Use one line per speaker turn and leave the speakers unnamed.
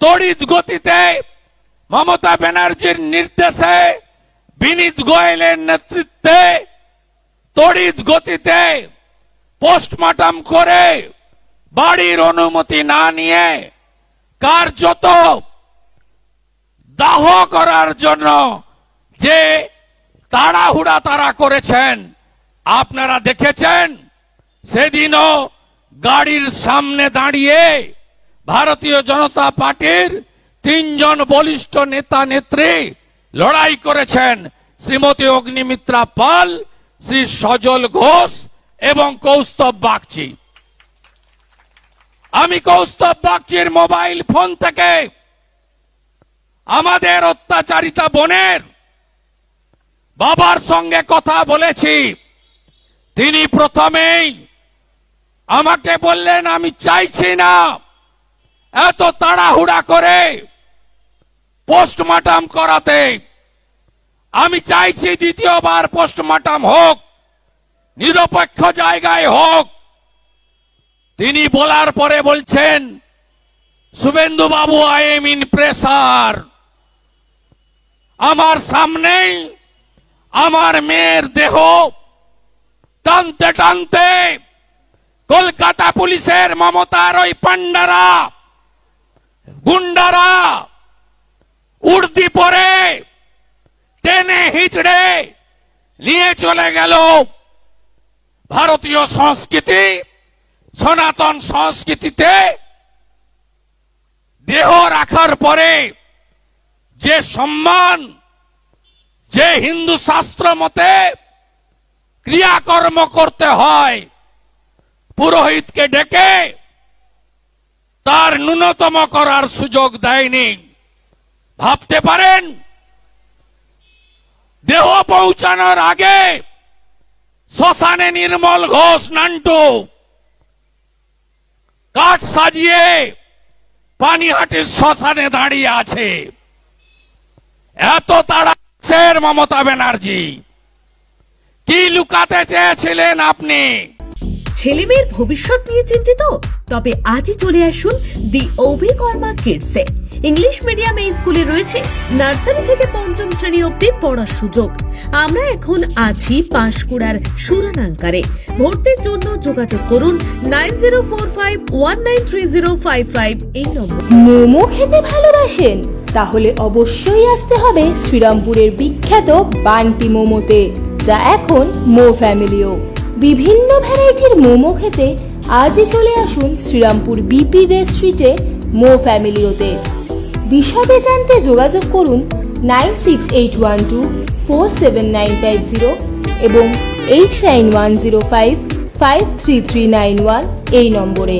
তড়িৎ গতিতে মমতা ব্যানার্জির নির্দেশে বিনীত গোয়েলের নেতৃত্বে তড়িৎ গতিতে পোস্টমর্টম করে বাড়ির অনুমতি না নিয়ে কার্যত দাহ করার জন্য যে তাড়াহুড়া তারা করেছেন আপনারা দেখেছেন। সেদিনও গাড়ির সামনে দাঁড়িয়ে ভারতীয় জনতা পার্টির 3 জন বলিষ্ঠ নেতা নেত্রী লড়াই করেছেন, শ্রীমতী অগ্নিমিত্রা পাল, শ্রী সজল ঘোষ এবং কৌস্তব বাগচি। আমি কৌস্তব বাগচির মোবাইল ফোন থেকে আমাদের অত্যাচারিতা বোনের বাবার সঙ্গে কথা বলেছি। তিনি প্রথমেই আমাকে বললেন, আমি চাইছি না এত তাড়াহুড়া করে পোস্টমর্টম করাতে, আমি চাইছি দ্বিতীয়বার পোস্টমর্টম হোক, নিরপেক্ষ জায়গায় হোক। তিনি বলার পরে বলছেন, শুভেন্দু বাবু, আই এম ইন প্রেসার। আমার সামনেই আমার মেয়ের দেহ টানতে টানতে কলকাতা পুলিশের মমতার ওই পান্ডারা গুন্ডারা উর্দি পরে টেনে হিচড়ে নিয়ে চলে গেল। ভারতীয় সংস্কৃতি, সনাতন সংস্কৃতিতে দেহ রাখার পরে যে সম্মান, যে হিন্দু শাস্ত্র মতে ক্রিয়াকর্ম করতে হয়, পুরোহিতকে ডেকে তার ন্যূনতম করার সুযোগ দেয়নি। ভাবতে পারেন, দেহ পৌঁছানোর আগে শ্মশানে নির্মল ঘোষ নান্টু কাঠ সাজিয়ে পানিহাটির শ্মশানে দাঁড়িয়ে আছে। এত তাড়া মমতা ব্যানার্জি, কি লুকাতে চেয়েছিলেন আপনি?
ছেলেমেয়ের ভবিষ্যৎ নিয়ে চিন্তিত? তবে আজই চলে আসুন দি অভিকর্মা কিডসে। ইংলিশ মিডিয়াম এই স্কুলে রয়েছে নার্সারি থেকে 5ম শ্রেণী অবধি পড়ার সুযোগ। আমরা এখন আছি পাঁশকুড়ার সুরানাঙ্কারে। ভর্তির জন্য যোগাযোগ করুন 9045193055 এই নম্বর।
মোমো খেতে ভালোবাসেন? তাহলে অবশ্যই আসতে হবে শ্রীরামপুরের বিখ্যাত বান্টি মোমোতে, যা এখন মো ফ্যামিলিও। বিভিন্ন ভ্যারাইটির মোমো খেতে আজই চলে আসুন শ্রীরামপুর বিপি দে স্ট্রিটে মো ফ্যামিলিওতে। বিশদে জানতে যোগাযোগ করুন 9681247950 এবং 8910553391 এই নম্বরে।